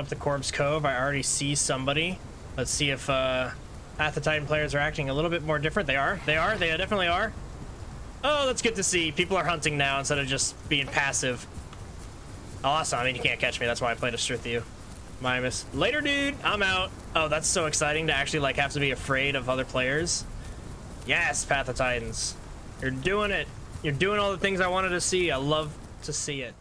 up to Corpse Cove. I already see somebody. Let's see if Path of Titan players are acting a little bit more different. They definitely are. Oh, that's good to see. People are hunting now instead of just being passive. Awesome. I mean, you can't catch me. That's why I played a Struthiomimus. Later, dude. I'm out. Oh, that's so exciting to actually like have to be afraid of other players. Yes, Path of Titans. You're doing it. You're doing all the things I wanted to see. I love to see it.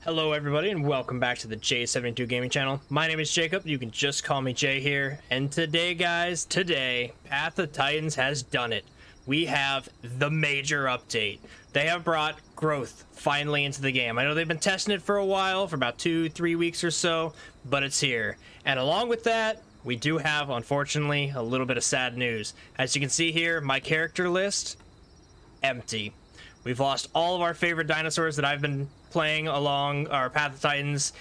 Hello everybody and welcome back to the J72 Gaming channel. My name is Jacob, you can just call me Jay here, and today guys, Path of Titans has done it. We have the major update. They have brought growth finally into the game. I know they've been testing it for a while, for about 2-3 weeks or so, but it's here. And along with that, we do have, unfortunately, a little bit of sad news. As you can see here, my character list, empty. We've lost all of our favorite dinosaurs that I've been playing along our Path of Titans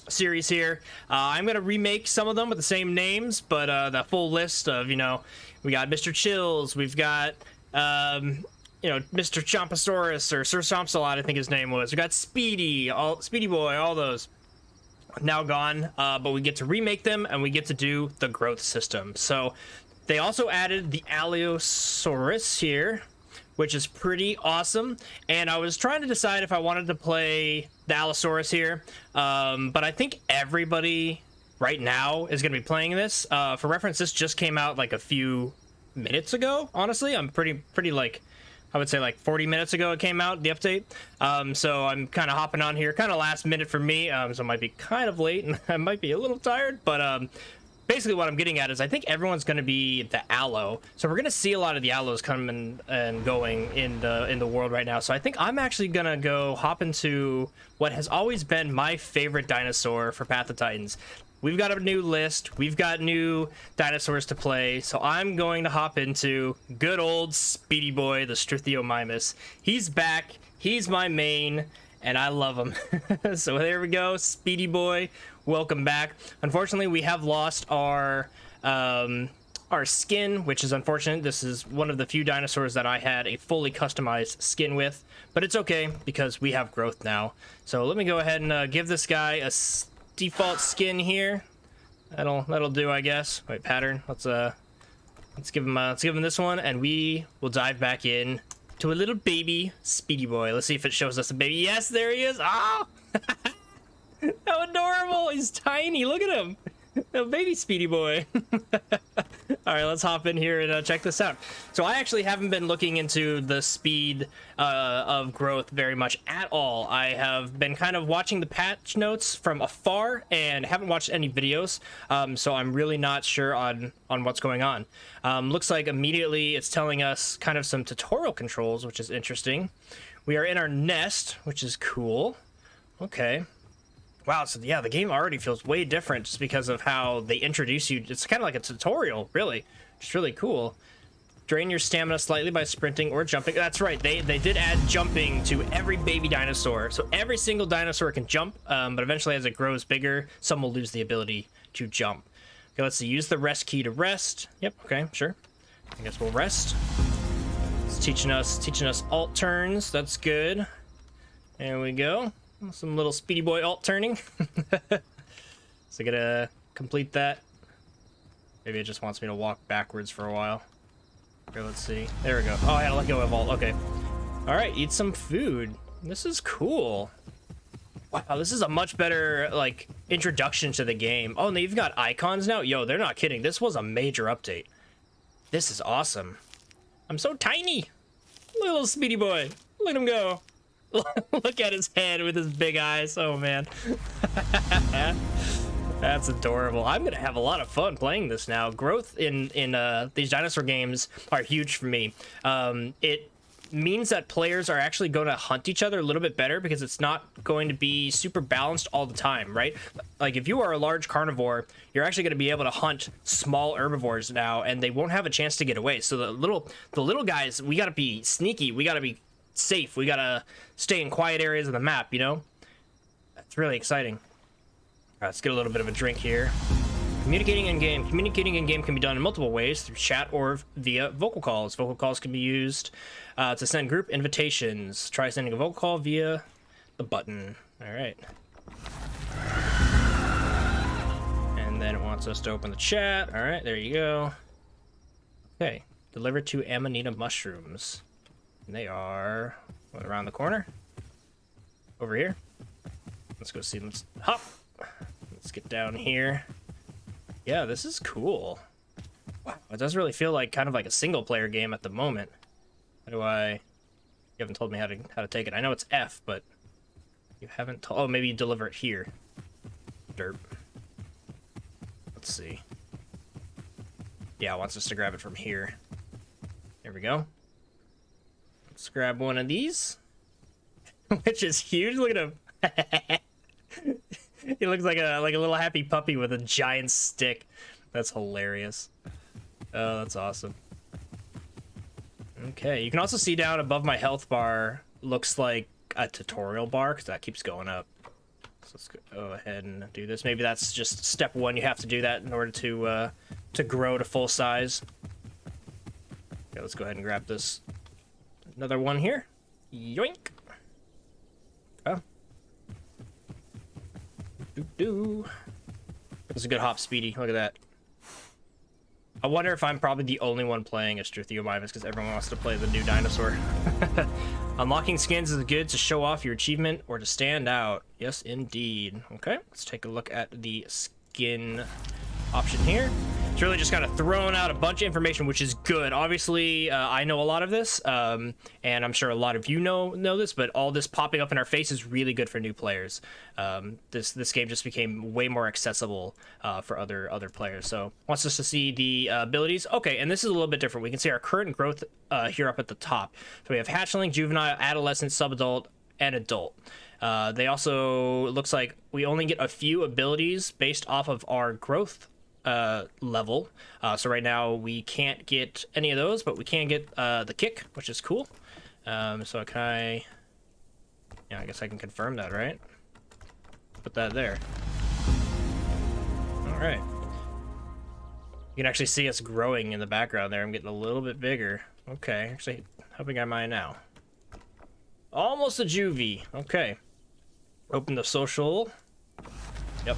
series here. I'm going to remake some of them with the same names, but the full list of, you know, we got Mr. Chills, we've got, you know, Mr. Chomposaurus, or Sir Chompsalot, I think his name was. We got SpeedyBoi, all those now gone, but we get to remake them and we get to do the growth system. So they also added the Allosaurus here, which is pretty awesome. And I was trying to decide if I wanted to play the Allosaurus here, but I think everybody right now is going to be playing this. For reference, this just came out like a few minutes ago. Honestly, I'm pretty like, I would say like 40 minutes ago it came out, the update. So I'm kind of hopping on here, kind of last minute for me, so it might be kind of late and I might be a little tired, but basically what I'm getting at is I think everyone's going to be the Allo. So we're going to see a lot of the Allos coming and going in the world right now. So I think I'm actually going to go hop into what has always been my favorite dinosaur for Path of Titans. We've got a new list. We've got new dinosaurs to play. So I'm going to hop into good old SpeedyBoi the Struthiomimus. He's back. He's my main, and I love him. So there we go, SpeedyBoi. Welcome back. Unfortunately, we have lost our skin, which is unfortunate. This is one of the few dinosaurs that I had a fully customized skin with, but it's okay because we have growth now. So let me go ahead and give this guy a default skin here. That'll do, I guess. Wait, pattern. Let's give him this one, and we will dive back in to a little baby SpeedyBoi. Let's see if it shows us a baby. Yes, there he is. Ah. How adorable! He's tiny. Look at him, a baby SpeedyBoi. All right, let's hop in here and check this out. So I actually haven't been looking into the speed of growth very much at all. I have been kind of watching the patch notes from afar and haven't watched any videos. So I'm really not sure on what's going on. Looks like immediately it's telling us kind of some tutorial controls, which is interesting. We are in our nest, which is cool. Okay. Wow, so yeah, the game already feels way different just because of how they introduce you. It's kind of like a tutorial, really. It's really cool. Drain your stamina slightly by sprinting or jumping. That's right, they did add jumping to every baby dinosaur. So every single dinosaur can jump, but eventually as it grows bigger, some will lose the ability to jump. Okay, let's see, use the rest key to rest. Yep, okay, sure. I guess we'll rest. It's teaching us alt turns, that's good. There we go. Some little SpeedyBoi alt turning. So I gotta complete that. Maybe it just wants me to walk backwards for a while. Okay, let's see. There we go. Oh, I had to let go of alt. Okay. All right, eat some food. This is cool. Wow, this is a much better like introduction to the game. Oh, and they've got icons now. Yo, they're not kidding. This was a major update. This is awesome. I'm so tiny. Little SpeedyBoi. Look at him go. Look at his head with his big eyes. Oh man. That's adorable. I'm gonna have a lot of fun playing this now. Growth in these dinosaur games are huge for me. It means that players are actually going to hunt each other a little bit better because it's not going to be super balanced all the time, right? Like if you are a large carnivore, you're actually going to be able to hunt small herbivores now, and they won't have a chance to get away. So the little guys, we got to be sneaky. We got to be safe. We got to stay in quiet areas of the map, you know? That's really exciting. All right, let's get a little bit of a drink here. Communicating in game. Communicating in game can be done in multiple ways, through chat or via vocal calls. Vocal calls can be used to send group invitations. Try sending a vocal call via the button. All right. And then it wants us to open the chat. All right, there you go. Okay, delivered to Amanita mushrooms. And they are around the corner. Over here. Let's go see them. Hop. Let's get down here. Yeah, this is cool. Wow, it does really feel like kind of like a single player game at the moment. How do I... You haven't told me how to take it. I know it's F, but you haven't told... Oh, maybe you deliver it here. Derp. Let's see. Yeah, it wants us to grab it from here. There we go. Let's grab one of these. Which is huge. Look at him. He looks like a little happy puppy with a giant stick. That's hilarious. Oh, that's awesome. Okay, you can also see down above my health bar looks like a tutorial bar because that keeps going up. So let's go ahead and do this. Maybe that's just step one. You have to do that in order to grow to full size. Okay, let's go ahead and grab this. Another one here. Yoink. Oh. That's a good hop, Speedy. Look at that. I wonder if I'm probably the only one playing as Struthiomimus because everyone wants to play the new dinosaur. Unlocking skins is good to show off your achievement or to stand out. Yes, indeed. Okay, let's take a look at the skin option here. It's really just kind of throwing out a bunch of information, which is good. Obviously, I know a lot of this, and I'm sure a lot of you know this, but all this popping up in our face is really good for new players. This game just became way more accessible for other players. So wants us to see the abilities. Okay, and this is a little bit different. We can see our current growth here up at the top. So we have hatchling, juvenile, adolescent, subadult, and adult. They also, it looks like we only get a few abilities based off of our growth level. So right now we can't get any of those, but we can get the kick, which is cool. So can I... Yeah, I guess I can confirm that, right? Put that there. All right. You can actually see us growing in the background there. I'm getting a little bit bigger. Okay, actually, how big am I now? Almost a juvie. Okay. Open the social. Yep.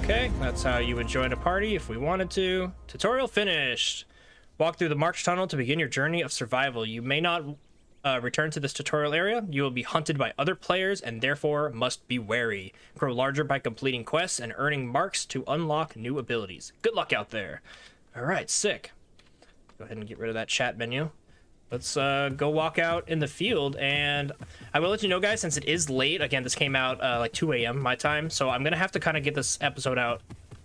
Okay, that's how you would join a party if we wanted to. Tutorial finished. Walk through the March Tunnel to begin your journey of survival. You may not return to this tutorial area. You will be hunted by other players and therefore must be wary. Grow larger by completing quests and earning marks to unlock new abilities. Good luck out there. All right, sick. Go ahead and get rid of that chat menu. Let's go walk out in the field, and I will let you know, guys, since it is late. Again, this came out like 2 a.m. my time, so I'm gonna have to kind of get this episode out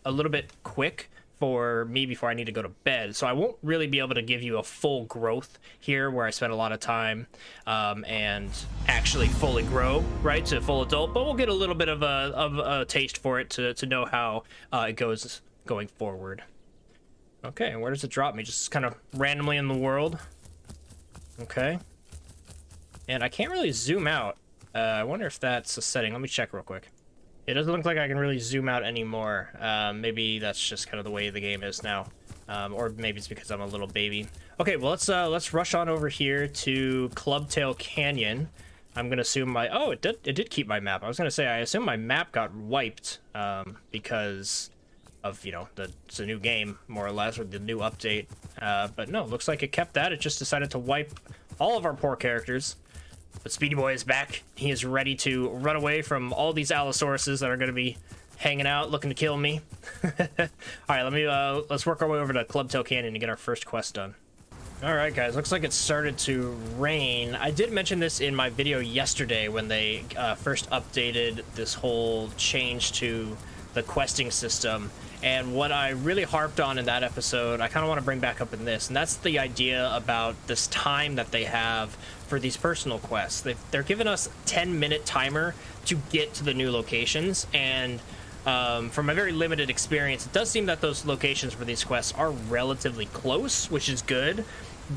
a little bit quick for me before I need to go to bed. So I won't really be able to give you a full growth here where I spent a lot of time and actually fully grow, right, to full adult, but we'll get a little bit of a taste for it to know how it goes going forward. Okay, and where does it drop me? Just kind of randomly in the world. Okay. And I can't really zoom out. I wonder if that's a setting. Let me check real quick. It doesn't look like I can really zoom out anymore. Maybe that's just kind of the way the game is now. Or maybe it's because I'm a little baby. Okay, well, let's rush on over here to Clubtail Canyon. I'm gonna assume my... Oh, it did keep my map. I was gonna say, I assume my map got wiped because of, you know, it's a new game, more or less, or the new update. But no, looks like it kept that. It just decided to wipe all of our poor characters. But SpeedyBoi is back. He is ready to run away from all these Allosauruses that are going to be hanging out, looking to kill me. All right, let's work our way over to Clubtail Canyon to get our first quest done. All right, guys, looks like it started to rain. I did mention this in my video yesterday when they first updated this whole change to the questing system. And what I really harped on in that episode, I kind of want to bring back up in this, and that's the idea about this time that they have for these personal quests. They're giving us a 10-minute timer to get to the new locations, and from a very limited experience, it does seem that those locations for these quests are relatively close, which is good.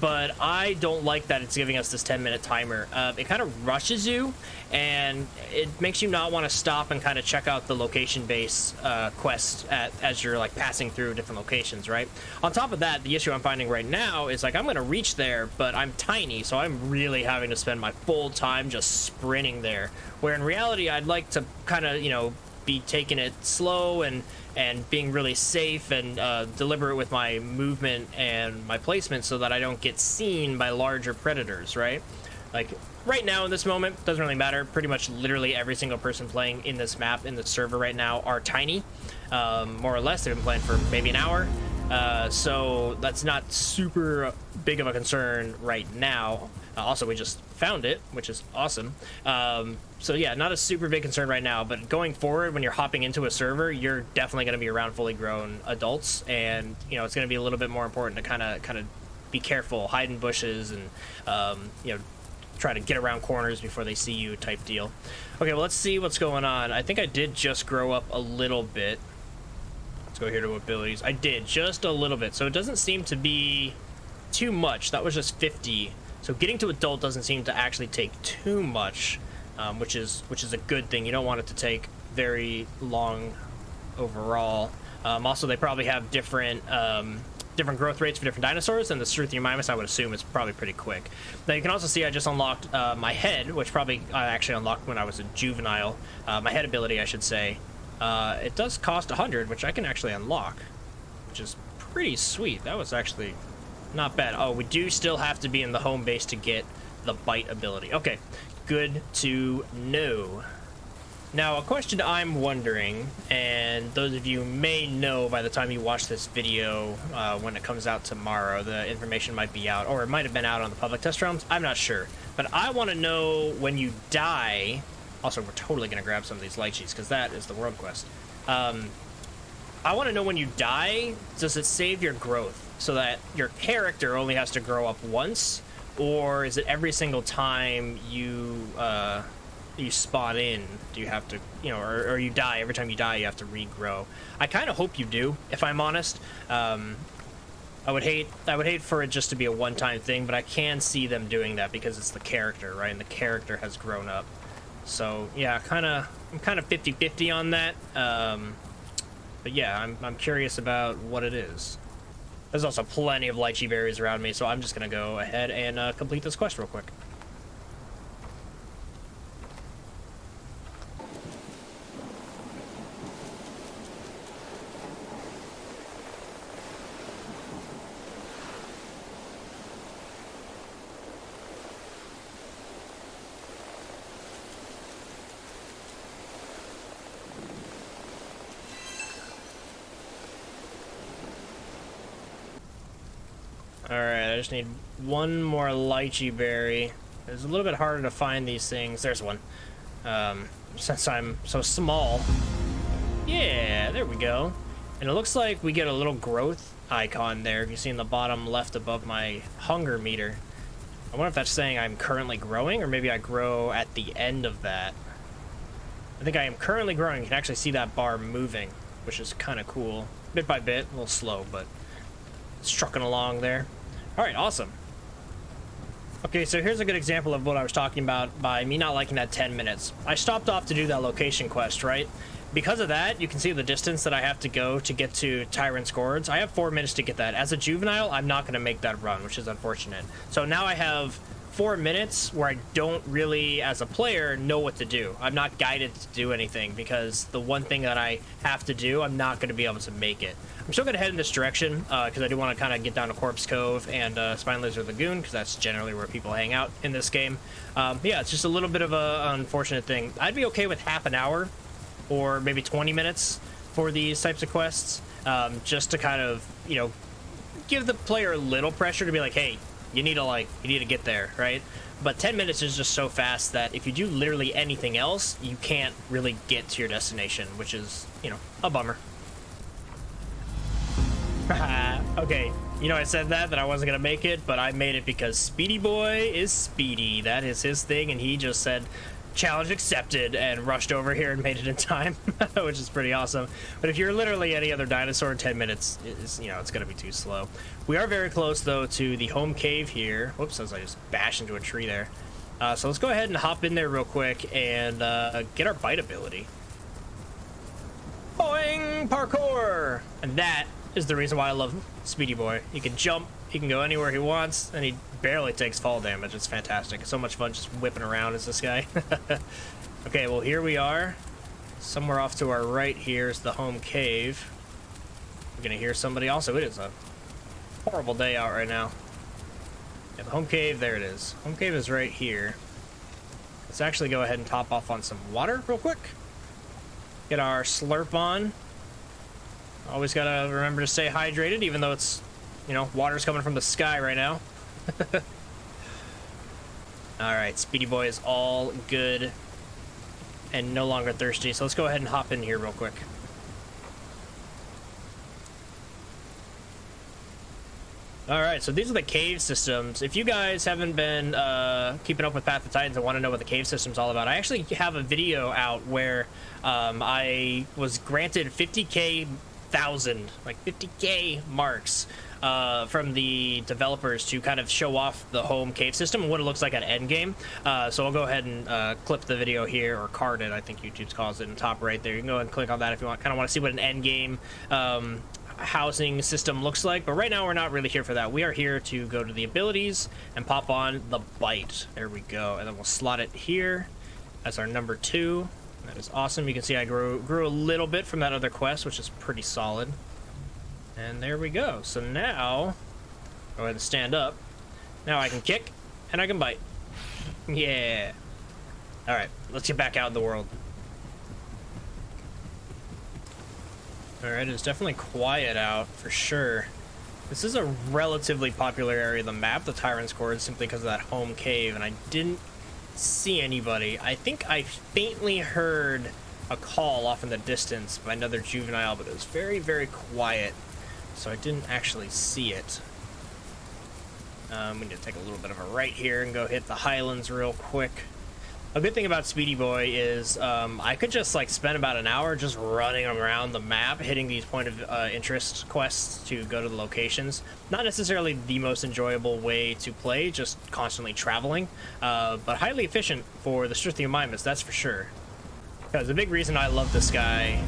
but I don't like that it's giving us this 10-minute timer. It kind of rushes you, and it makes you not want to stop and kind of check out the location-based quest as you're like passing through different locations, right? On top of that, the issue I'm finding right now is like I'm going to reach there, but I'm tiny, so I'm really having to spend my full time just sprinting there, where in reality I'd like to kind of, you know, be taking it slow and being really safe and deliberate with my movement and my placement so that I don't get seen by larger predators, right? Like right now in this moment, doesn't really matter. Pretty much literally every single person playing in this map, in the server right now, are tiny. More or less, they've been playing for maybe an hour. So that's not super big of a concern right now. Also, we just found it, which is awesome. So yeah, not a super big concern right now, but going forward, when you're hopping into a server, you're definitely going to be around fully grown adults, and you know it's going to be a little bit more important to kind of be careful, hide in bushes, and you know, try to get around corners before they see you, type deal. Okay, well, let's see what's going on. I think I did just grow up a little bit. Let's go here to abilities. I did just a little bit, so it doesn't seem to be too much. That was just 50. So getting to adult doesn't seem to actually take too much, which is a good thing. You don't want it to take very long overall. Also, they probably have different growth rates for different dinosaurs, and the Struthiomimus, I would assume, is probably pretty quick. Now, you can also see I just unlocked my head, which probably I actually unlocked when I was a juvenile. My head ability, I should say. It does cost 100, which I can actually unlock, which is pretty sweet. That was actually not bad. Oh, we do still have to be in the home base to get the bite ability. Okay, good to know. Now, a question I'm wondering, and those of you may know by the time you watch this video, when it comes out tomorrow, the information might be out, or it might have been out on the public test realms, I'm not sure. But I want to know when you die. Also, we're totally going to grab some of these lychees, because that is the world quest. I want to know when you die, does it save your growth so that your character only has to grow up once, or is it every single time you spawn in, do you have to, you know, or you die, every time you die you have to regrow? I kind of hope you do, if I'm honest. I would hate for it just to be a one-time thing, but I can see them doing that because it's the character, right? And the character has grown up. So yeah, I'm kind of 50-50 on that. But yeah, I'm curious about what it is. There's also plenty of lychee berries around me, so I'm just gonna go ahead and complete this quest real quick. Alright, I just need one more lychee berry. It's a little bit harder to find these things. There's one. Since I'm so small. Yeah, there we go. And it looks like we get a little growth icon there. If you see in the bottom left above my hunger meter. I wonder if that's saying I'm currently growing, or maybe I grow at the end of that. I think I am currently growing. You can actually see that bar moving, which is kind of cool. Bit by bit, a little slow, but it's trucking along there. All right, awesome. Okay, so here's a good example of what I was talking about by me not liking that 10 minutes. I stopped off to do that location quest, right? Because of that, you can see the distance that I have to go to get to Tyrant's Gorge. I have 4 minutes to get that. As a juvenile, I'm not going to make that run, which is unfortunate. So now I have 4 minutes where I don't really, as a player, know what to do. I'm not guided to do anything because the one thing that I have to do, I'm not going to be able to make it. I'm still going to head in this direction because I do want to kind of get down to Corpse Cove and Spine Lizard Lagoon, because that's generally where people hang out in this game. Yeah, it's just a little bit of an unfortunate thing. I'd be okay with half an hour or maybe 20 minutes for these types of quests, just to kind of, you know, give the player a little pressure to be like, hey, you need to get there, right? But 10 minutes is just so fast that if you do literally anything else, you can't really get to your destination, which is, you know, a bummer. Okay, you know, I said that I wasn't gonna make it, but I made it because SpeedyBoi is speedy. That is his thing, and he just said, challenge accepted, and rushed over here and made it in time, which is pretty awesome. But if you're literally any other dinosaur in 10 minutes, it's, you know, it's gonna be too slow. We are very close though to the home cave here. Whoops, as I just bashed into a tree there. So let's go ahead and hop in there real quick and get our bite ability. Boing! Parkour! And that is the reason why I love SpeedyBoi. He can jump, he can go anywhere he wants, and he barely takes fall damage. It's fantastic. It's so much fun just whipping around as this guy. Okay, well, here we are. Somewhere off to our right here is the home cave. We're gonna hear somebody. Also, it is a horrible day out right now. Yeah, the home cave, there it is. Home cave is right here. Let's actually go ahead and top off on some water real quick. Get our slurp on. Always gotta remember to stay hydrated, even though it's, you know, water's coming from the sky right now. Alright, SpeedyBoi is all good and no longer thirsty, so let's go ahead and hop in here real quick. Alright, so these are the cave systems. If you guys haven't been keeping up with Path of Titans and want to know what the cave system's all about, I actually have a video out where I was granted 50k marks from the developers to kind of show off the home cave system and what it looks like at endgame. So I'll go ahead and clip the video here, or card it, I think YouTube calls it, in the top right there. You can go ahead and click on that if you want, kind of want to see what an endgame housing system looks like. But right now we're not really here for that. We are here to go to the abilities and pop on the bite. There we go. And then we'll slot it here as our number 2. That is awesome. You can see I grew a little bit from that other quest, which is pretty solid. And there we go. So now, go ahead and stand up. Now I can kick, and I can bite. Yeah. Alright, let's get back out in the world. Alright, it's definitely quiet out, for sure. This is a relatively popular area of the map, the Tyrant's Court, simply because of that home cave, and I didn't see anybody. I think I faintly heard a call off in the distance by another juvenile, but it was very, very quiet, so I didn't actually see it. We need to take a little bit of a right here and go hit the Highlands real quick. A good thing about SpeedyBoi is I could just like spend about an hour just running around the map, hitting these point of interest quests to go to the locations. Not necessarily the most enjoyable way to play, just constantly traveling, but highly efficient for the Struthiomimus, that's for sure. Because the big reason I love this guy,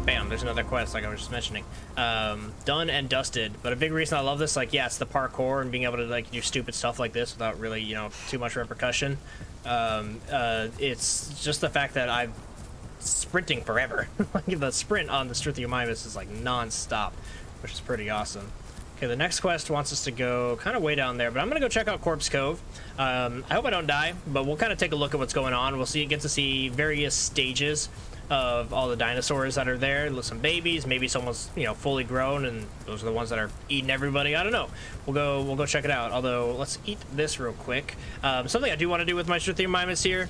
bam, there's another quest like I was just mentioning, done and dusted. But a big reason I love this, like, yeah, it's the parkour and being able to like do stupid stuff like this without really, you know, too much repercussion. It's just the fact that I'm sprinting forever. Like the sprint on the Struthiomimus is like non-stop, which is pretty awesome. Okay, the next quest wants us to go kind of way down there, but I'm gonna go check out Corpse Cove. I hope I don't die, but we'll kind of take a look at what's going on. We'll get to see various stages of all the dinosaurs that are there. Some babies, maybe someone's, you know, fully grown, and those are the ones that are eating everybody. I don't know. We'll go check it out. Although, let's eat this real quick. Something I do want to do with my Struthiomimus here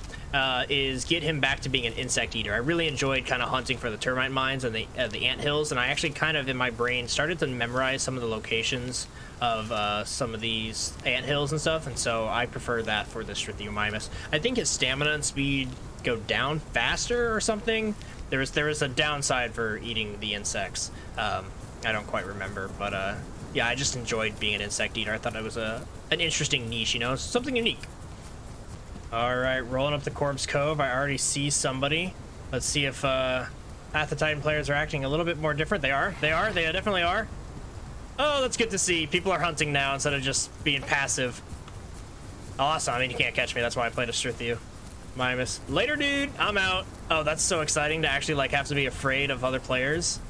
is get him back to being an insect eater. I really enjoyed kind of hunting for the termite mines and the ant hills, and I actually kind of in my brain started to memorize some of the locations of some of these ant hills and stuff, and so I prefer that for the Struthiomimus. I think his stamina and speed go down faster or something. There is a downside for eating the insects. I don't quite remember, but yeah, I just enjoyed being an insect eater. I thought it was an interesting niche, you know, something unique. All right, rolling up the Corpse Cove. I already see somebody. Let's see if Path of Titan players are acting a little bit more different. They definitely are. Oh, that's good to see. People are hunting now instead of just being passive. Awesome. I mean, you can't catch me. That's why I played a Struthiomimus. Later, dude. I'm out. Oh, that's so exciting to actually like have to be afraid of other players.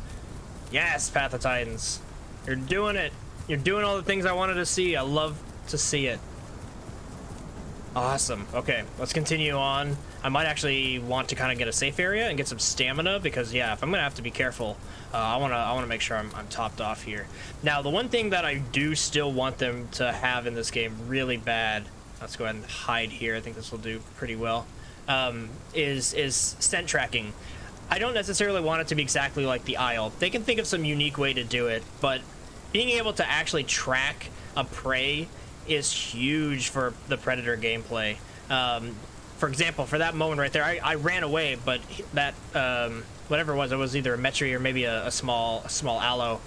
Yes, Path of Titans. You're doing it. You're doing all the things I wanted to see. I love to see it. Awesome. Okay, let's continue on. I might actually want to kind of get a safe area and get some stamina because, yeah, if I'm gonna have to be careful, I wanna make sure I'm topped off here. Now, the one thing that I do still want them to have in this game really bad, let's go ahead and hide here. I think this will do pretty well. Is scent tracking. I don't necessarily want it to be exactly like the Isle. They can think of some unique way to do it, but being able to actually track a prey is huge for the Predator gameplay. for example, for that moment right there, I ran away, but that whatever it was either a Metri or maybe a small allo,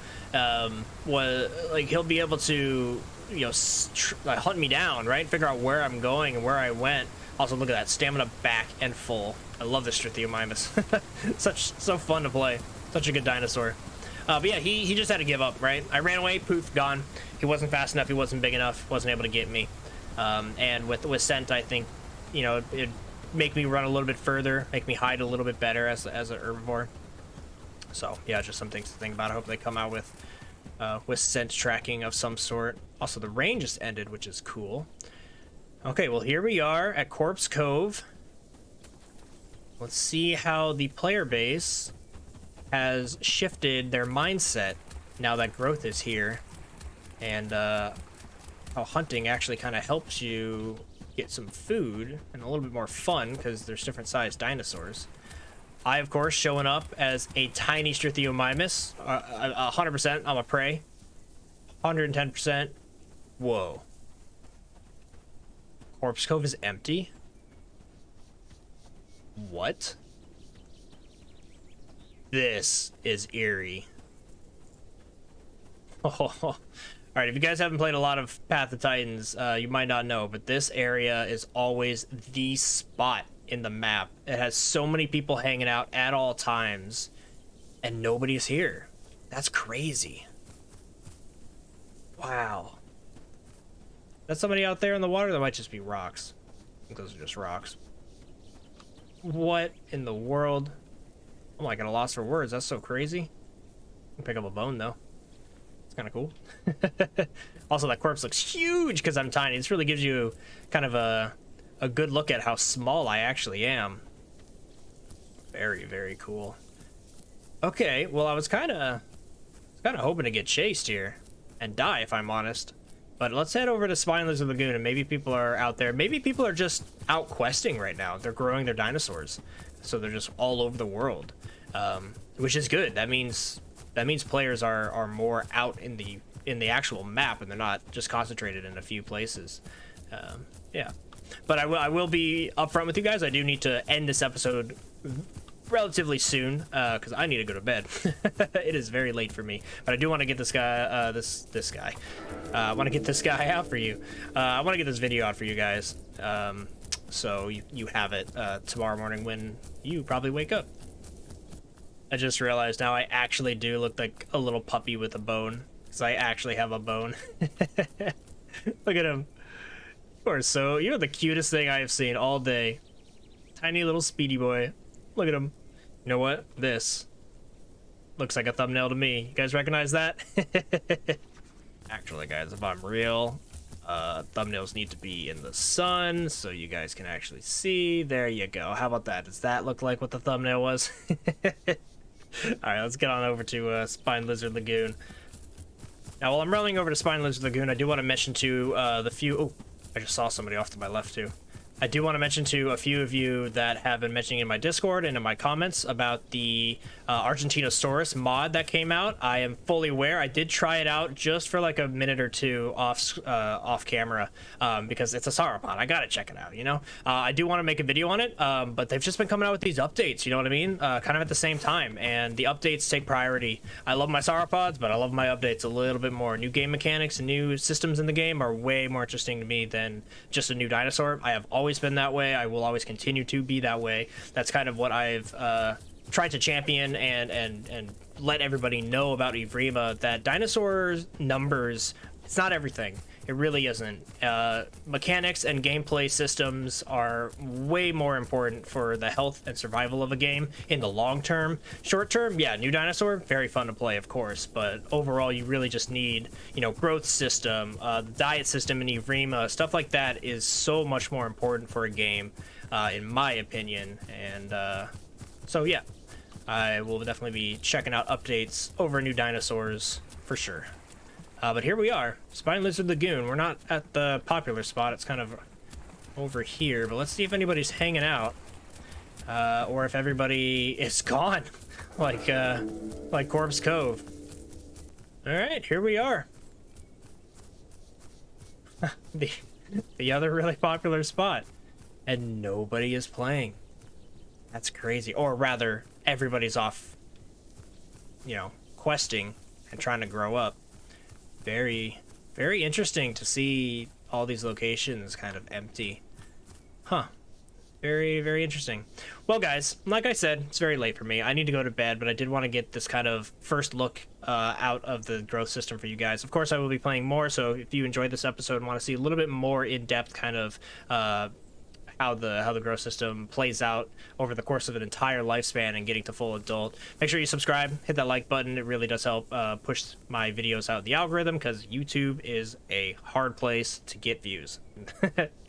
was like he'll be able to, you know, hunt me down, right? Figure out where I'm going and where I went. Also, look at that, stamina back and full. I love this Struthiomimus. So fun to play. Such a good dinosaur. But yeah, he just had to give up, right? I ran away, poof, gone. He wasn't fast enough. He wasn't big enough. Wasn't able to get me. And with scent, I think, you know, it'd make me run a little bit further, make me hide a little bit better as an herbivore. So yeah, just some things to think about. I hope they come out with scent tracking of some sort. Also, the rain just ended, which is cool. Okay, well, here we are at Corpse Cove. Let's see how the player base has shifted their mindset now that growth is here, and how hunting actually kind of helps you get some food and a little bit more fun because there's different sized dinosaurs. I, of course, showing up as a tiny Struthiomimus. 100%, I'm a prey. 110%. Whoa. Corpse Cove is empty? What? This is eerie. Oh, all right, if you guys haven't played a lot of Path of Titans, you might not know, but this area is always the spot in the map. It has so many people hanging out at all times, and nobody's here. That's crazy. Wow. That's somebody out there in the water? That might just be rocks. I think those are just rocks. What in the world? I'm like at a loss for words. That's so crazy. I can pick up a bone though. It's kind of cool. Also, that corpse looks huge because I'm tiny. This really gives you kind of a good look at how small I actually am. Very, very cool. Okay, well, I was kind of hoping to get chased here and die, if I'm honest. But let's head over to Spineless Lagoon, and maybe people are out there. Maybe people are just out questing right now. They're growing their dinosaurs, so they're just all over the world, which is good. That means players are more out in the actual map, and they're not just concentrated in a few places. Yeah, but I will be upfront with you guys. I do need to end this episode relatively soon because I need to go to bed. It is very late for me, but I do want to get this guy this guy I want to get this guy out for you. I want to get this video out for you guys, so you have it tomorrow morning when you probably wake up. I just realized now I actually do look like a little puppy with a bone because I actually have a bone. Look at him. You are so, you're the cutest thing I have seen all day. Tiny little Speedy boy. Look at him. You know what? This looks like a thumbnail to me. You guys recognize that? Actually, guys, if I'm real, thumbnails need to be in the sun so you guys can actually see. There you go. How about that? Does that look like what the thumbnail was? Alright, let's get on over to Spine Lizard Lagoon. Now, while I'm running over to Spine Lizard Lagoon, I do want to mention to the few... Oh, I just saw somebody off to my left, too. I do want to mention to a few of you that have been mentioning in my Discord and in my comments about the Argentinosaurus mod that came out. I am fully aware. I did try it out just for like a minute or two off camera because it's a sauropod. I gotta check it out, you know? I do want to make a video on it, but they've just been coming out with these updates, you know what I mean? Kind of at the same time, and the updates take priority. I love my sauropods, but I love my updates a little bit more. New game mechanics and new systems in the game are way more interesting to me than just a new dinosaur. I have always been that way. I will always continue to be that way. That's kind of what I've tried to champion and let everybody know about Evrima, that dinosaurs numbers, it's not everything. It really isn't. Mechanics and gameplay systems are way more important for the health and survival of a game in the long term. Short term, yeah, new dinosaur, very fun to play, of course, but overall you really just need, you know, growth system, the diet system in Evrima, stuff like that is so much more important for a game, in my opinion. And so yeah, I will definitely be checking out updates over new dinosaurs for sure. But here we are, Spine Lizard Lagoon. We're not at the popular spot, it's kind of over here, but let's see if anybody's hanging out, or if everybody is gone, like Corpse Cove. All right, here we are. The other really popular spot. and nobody is playing. That's crazy. Or rather, everybody's off, you know, questing and trying to grow up. Very, very interesting to see all these locations kind of empty. Huh. Very, very interesting. Well, guys, like I said, it's very late for me. I need to go to bed, but I did want to get this kind of first look out of the growth system for you guys. Of course, I will be playing more, so if you enjoyed this episode and want to see a little bit more in-depth kind of how the growth system plays out over the course of an entire lifespan and getting to full adult, make sure you subscribe, hit that like button. It really does help push my videos out in the algorithm, because YouTube is a hard place to get views.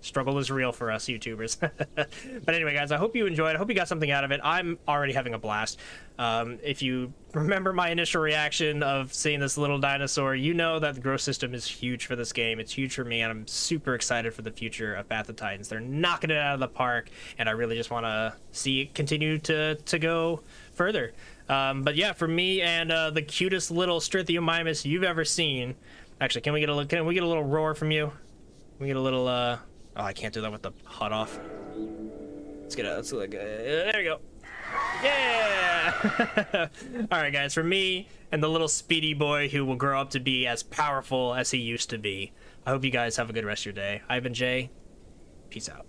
Struggle is real for us YouTubers. But anyway, guys, I hope you enjoyed. I hope you got something out of it. I'm already having a blast. If you remember my initial reaction of seeing this little dinosaur, you know that the growth system is huge for this game. It's huge for me, and I'm super excited for the future of Path of Titans. They're knocking it out of the park, and I really just want to see it continue to go further. But yeah, for me and the cutest little Struthiomimus you've ever seen. Actually, can we get a little roar from you? Can we get a little oh, I can't do that with the HUD off. Let's look. There we go. Yeah. All right, guys, for me and the little speedy boy who will grow up to be as powerful as he used to be, I hope you guys have a good rest of your day. I've been Jay. Peace out.